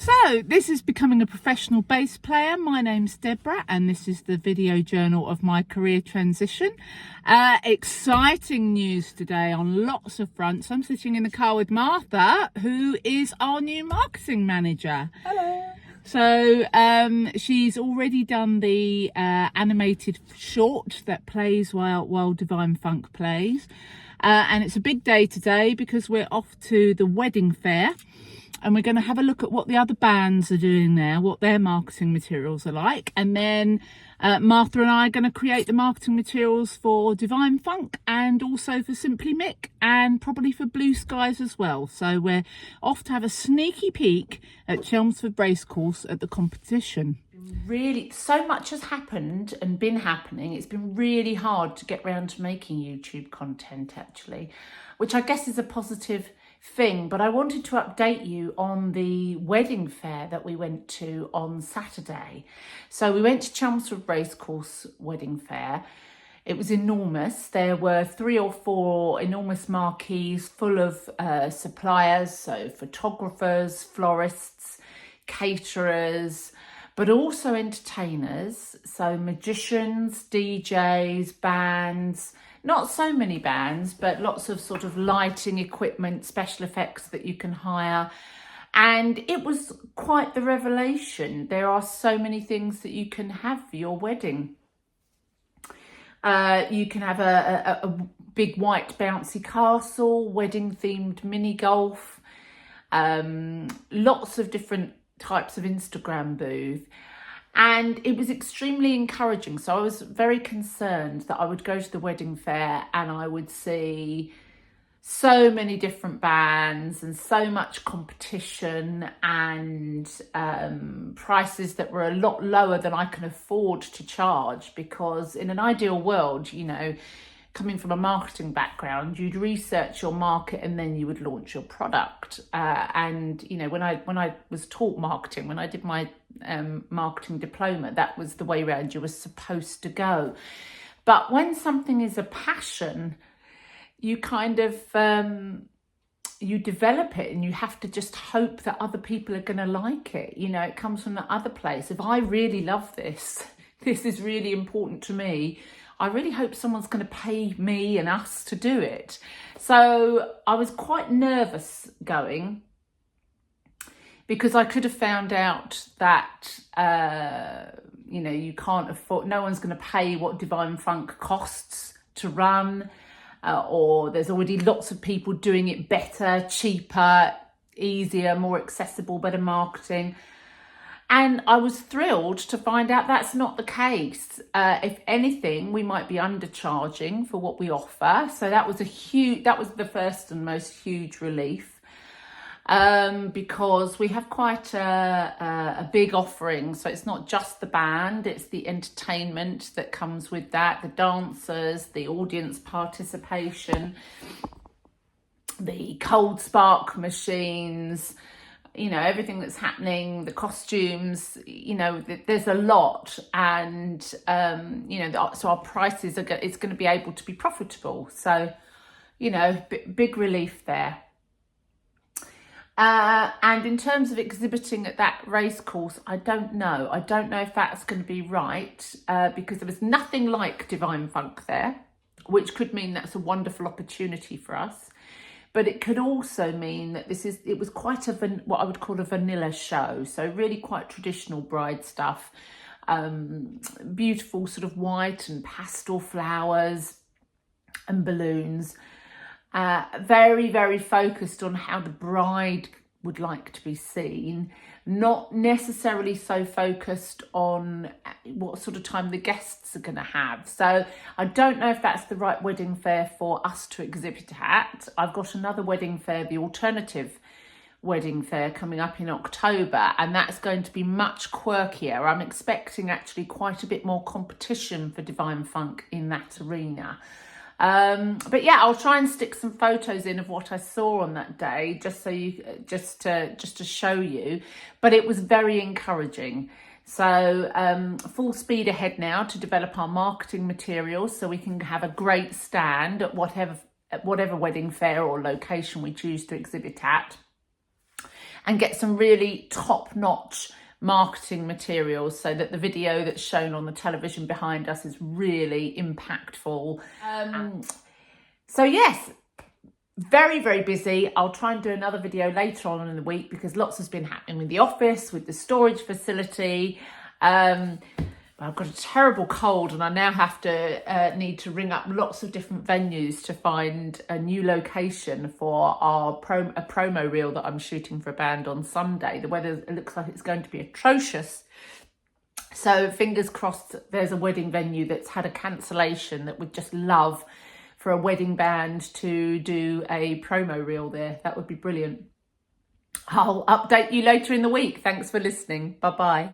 So this is becoming a professional bass player. My name's Deborah and this is the video journal of my career transition. Exciting news today on lots of fronts. I'm sitting in the car with Martha, who is our new marketing manager. Hello. So she's already done the animated short that plays while Divine Funk plays. And it's a big day today because we're off to the Weddding Fair. And we're going to have a look at what the other bands are doing there, what their marketing materials are like. And then Martha and I are going to create the marketing materials for Divine Funk and also for Simply Mick and probably for Blue Skies as well. So we're off to have a sneaky peek at Chelmsford Racecourse at the competition. Really, so much has happened and been happening. It's been really hard to get round to making YouTube content actually, which I guess is a positive thing. But I wanted to update you on the Weddding Fair that we went to on Saturday. So we went to Chelmsford Racecourse Weddding Fair. It was enormous. There were 3 or 4 enormous marquees full of suppliers, so photographers, florists, caterers, but also entertainers, so magicians, DJs, bands. Not so many bands, but lots of sort of lighting equipment, special effects that you can hire. And it was quite the revelation. There are so many things that you can have for your wedding. You can have a big white bouncy castle, wedding themed mini golf, lots of different types of Instagram booth. And it was extremely encouraging. So I was very concerned that I would go to the Weddding Fair and I would see so many different bands and so much competition and prices that were a lot lower than I can afford to charge, because in an ideal world, you know, coming from a marketing background, you'd research your market and then you would launch your product. And you know, when I was taught marketing, when I did my marketing diploma, that was the way around you were supposed to go. But when something is a passion, you kind of you develop it and you have to just hope that other people are going to like it. You know, it comes from the other place. If I really love this, this is really important to me, I really hope someone's going to pay me and us to do it. So I was quite nervous going, because I could have found out that, you know, you can't afford, no one's going to pay what Divine Funk costs to run, or there's already lots of people doing it better, cheaper, easier, more accessible, better marketing. And I was thrilled to find out that's not the case. If anything, we might be undercharging for what we offer. So that was the first and most huge relief, because we have quite a big offering. So it's not just the band, it's the entertainment that comes with that, the dancers, the audience participation, the cold spark machines, you know, everything that's happening, the costumes, you know, there's a lot. And, you know, so our prices it's going to be able to be profitable. So, you know, big relief there. And in terms of exhibiting at that race course, I don't know. I don't know if that's going to be right, because there was nothing like Divine Funk there, which could mean that's a wonderful opportunity for us. But it could also mean that it was quite what I would call a vanilla show. So really quite traditional bride stuff, beautiful sort of white and pastel flowers and balloons, very, very focused on how the bride would like to be seen, not necessarily so focused on what sort of time the guests are going to have. So I don't know if that's the right wedding fair for us to exhibit at. I've got another wedding fair, the alternative wedding fair, coming up in October, and that's going to be much quirkier. I'm expecting actually quite a bit more competition for Divine Funk in that arena. But yeah, I'll try and stick some photos in of what I saw on that day, just to show you. But it was very encouraging. So full speed ahead now to develop our marketing materials so we can have a great stand at whatever wedding fair or location we choose to exhibit at. and get some really top-notch marketing materials so that the video that's shown on the television behind us is really impactful. So yes, very, very busy. I'll try and do another video later on in the week because lots has been happening with the office, with the storage facility. I've got a terrible cold and I now have to need to ring up lots of different venues to find a new location for a promo reel that I'm shooting for a band on Sunday. The weather, it looks like it's going to be atrocious. So fingers crossed there's a wedding venue that's had a cancellation that would just love for a wedding band to do a promo reel there. That would be brilliant. I'll update you later in the week. Thanks for listening. Bye-bye.